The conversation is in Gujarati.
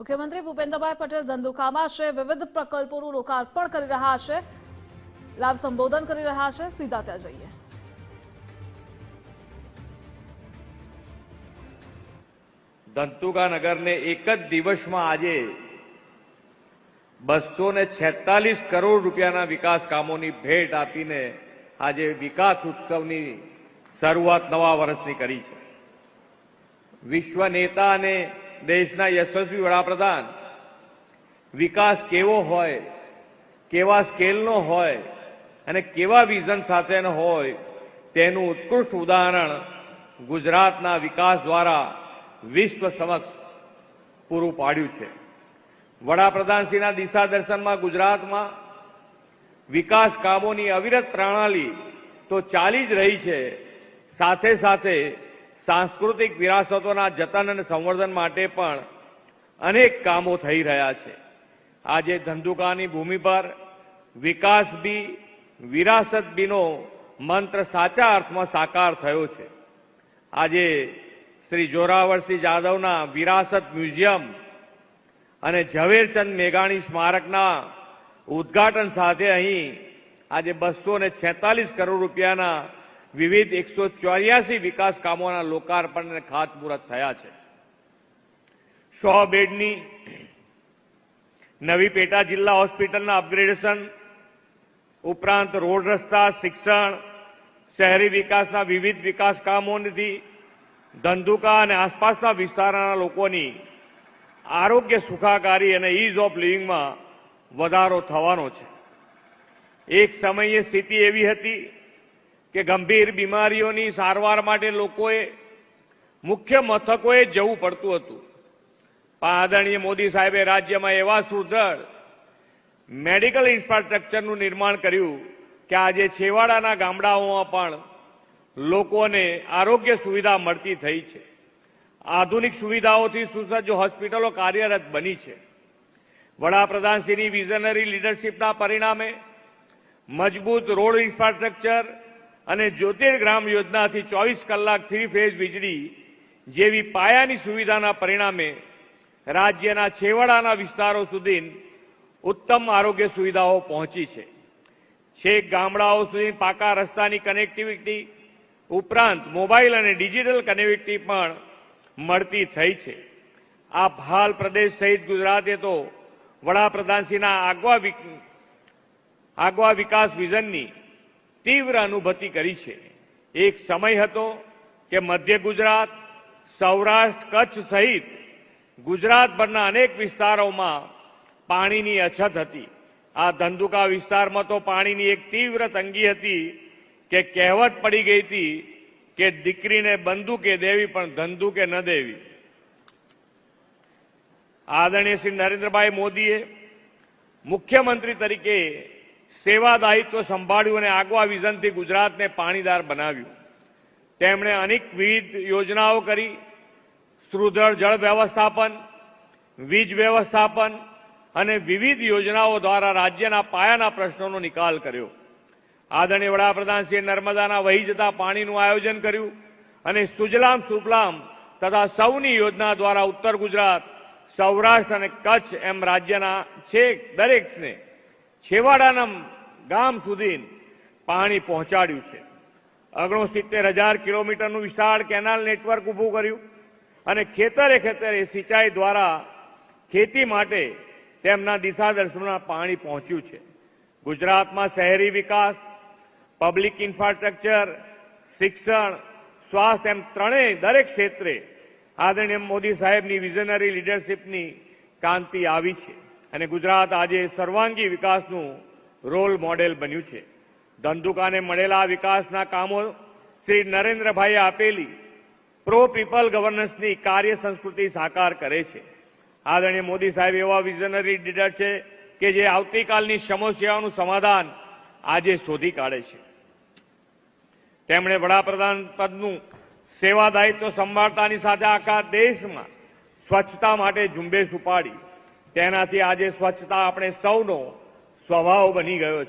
મુખ્યમંત્રી ભૂપેન્દ્રભાઈ પટેલ ધંધુકામાં છે, વિવિધ પ્રકલ્પોનું લોકાર્પણ કરી રહ્યા છે, લાઈવ સંબોધન કરી રહ્યા છે। સીધા ત્યાં જઈએ। ધંધુકા નગરને એક જ દિવસમાં આજે 246 કરોડ રૂપિયાના વિકાસ કામોની ભેટ આપીને આજે વિકાસ ઉત્સવની શરૂઆત નવા વર્ષની કરી છે। વિશ્વ નેતા અને દેશના યશસ્વી વડાપ્રધાન વિકાસ કેવો હોય, કેવા સ્કેલનો હોય અને કેવા વિઝન સાથેનો હોય તેનું ઉત્કૃષ્ટ ઉદાહરણ ગુજરાતના વિકાસ દ્વારા વિશ્વ સમક્ષ પૂરું પાડ્યું છે। વડાપ્રધાનશ્રીના દિશા દર્શનમાં ગુજરાતમાં વિકાસ કામોની અવિરત પ્રણાલી તો ચાલી જ રહી છે, સાથે સાથે સાંસ્કૃતિક વિરાસતોના જતન અને સંવર્ધન માટે પણ અનેક કામો થઈ રહ્યા છે। આજે ધંધુકાની ભૂમિ પર વિકાસ બી વિરાસત બીનો મંત્ર સાચા અર્થમાં સાકાર થયો છે। આજે શ્રી જોરાવરસિંહ જાદવના વિરાસત મ્યુઝિયમ અને ઝવેરચંદ મેઘાણી સ્મારકના ઉદ્ઘાટન સાથે અહીં આજે 246 કરોડ રૂપિયાના વિવિધ 184 વિકાસ કામોના લોકાર્પણ અને ખાતમુહૂર્ત થયા છે। 100 બેડની નવી પેટા જિલ્લા હોસ્પિટલના અપગ્રેડેશન ઉપરાંત રોડ રસ્તા, શિક્ષણ, શહેરી વિકાસના વિવિધ વિકાસ કામોથી ધંધુકા અને આસપાસના વિસ્તારના લોકોની આરોગ્ય સુખાકારી અને ઇઝ ઓફ લિવિંગમાં વધારો થવાનો છે। એક સમયે સ્થિતિ એવી હતી કે ગંભીર બીમારીઓની સારવાર માટે લોકોએ મુખ્ય મથકોએ જવું પડતું હતું, પણ આદરણીય મોદી સાહેબે રાજ્યમાં એવા સુદૃઢ મેડિકલ ઇન્ફ્રાસ્ટ્રક્ચરનું નિર્માણ કર્યું કે આજે છેવાડાના ગામડાઓમાં પણ લોકોને આરોગ્ય સુવિધા મળતી થઈ છે। આધુનિક સુવિધાઓથી સુસજ્જ હોસ્પિટલો કાર્યરત બની છે। વડાપ્રધાનશ્રીની વિઝનરી લીડરશીપના પરિણામે મજબૂત રોડ ઇન્ફ્રાસ્ટ્રક્ચર અને જ્યોતિર્ગ્રામ યોજનાથી 24 કલાક 3 ફેઝ વીજળી જેવી પાયાની સુવિધાના પરિણામે રાજ્યના છેવાડાના વિસ્તારો સુધી ઉત્તમ આરોગ્ય સુવિધાઓ પહોંચી છે। છેક ગામડાઓ સુધી પાકા રસ્તાની કનેક્ટિવિટી ઉપરાંત મોબાઈલ અને ડિજિટલ કનેક્ટિવિટી પણ મળતી થઈ છે। આ હાલ પ્રદેશ સહિત ગુજરાતે તો વડાપ્રધાનશ્રીના આગવા વિકાસ વિઝનની તીવ્ર અનુભૂતિ કરી છે। એક સમય હતો કે મધ્ય ગુજરાત, સૌરાષ્ટ્ર, કચ્છ સહિત ગુજરાતભરના અનેક વિસ્તારોમાં પાણીની અછત હતી। આ ધંધુકા વિસ્તારમાં તો પાણીની એક તીવ્ર તંગી હતી કે કહેવત પડી ગઈ હતી કે દીકરીને બંદૂકે દેવી પણ ધંધુકે ન દેવી। આદરણીય શ્રી નરેન્દ્રભાઈ મોદીએ મુખ્યમંત્રી તરીકે સેવા દાયિત્વ સંભાળ્યું અને આગવા વિઝનથી ગુજરાતને પાણીદાર બનાવ્યું। તેમણે અનેક વિવિધ યોજનાઓ કરી, સુદૃઢ જળ વ્યવસ્થાપન, વીજ વ્યવસ્થાપન અને વિવિધ યોજનાઓ દ્વારા રાજ્યના પાયાના પ્રશ્નોનો નિકાલ કર્યો। આદરણીય વડાપ્રધાનશ્રીએ નર્મદાના વહી જતા પાણીનું આયોજન કર્યું અને સુજલામ સુફલામ તથા સૌની યોજના દ્વારા ઉત્તર ગુજરાત, સૌરાષ્ટ્ર અને કચ્છ એમ રાજ્યના છેક દરેકને છેવાડાના ગામ સુધી પાણી પહોંચાડ્યું છે। 69,000 કિલોમીટરનું વિશાળ કેનાલ નેટવર્ક ઊભું કર્યું અને ખેતરે ખેતરે સિંચાઈ દ્વારા ખેતી માટે તેમના દિશાદર્શનમાં પાણી પહોંચ્યું છે। ગુજરાતમાં શહેરી વિકાસ, પબ્લિક ઇન્ફ્રાસ્ટ્રક્ચર, શિક્ષણ, સ્વાસ્થ્ય એમ ત્રણેય દરેક ક્ષેત્રે આદરણીય મોદી સાહેબની વિઝનરી લીડરશીપની કાંતિ આવી છે અને ગુજરાત આજે સર્વાંગી વિકાસનું રોલ મોડેલ બન્યું છે। ધંધુકાને મળેલા વિકાસના કામો શ્રી નરેન્દ્રભાઈએ આપેલી પ્રો પીપલ ગવર્નન્સની કાર્ય સંસ્કૃતિ સાકાર કરે છે। આદરણીય મોદી સાહેબ એવા વિઝનરી લીડર છે કે જે આવતીકાલની સમસ્યાઓનું સમાધાન આજે શોધી કાઢે છે। તેમણે વડાપ્રધાન પદનું સેવા દાયિત્વ સંભાળતાની સાથે આખા દેશમાં સ્વચ્છતા માટે ઝુંબેશ ઉપાડી। તેનાથી આજે સ્વચ્છતા આપણે સૌનો સ્વભાવ બની ગયો છે।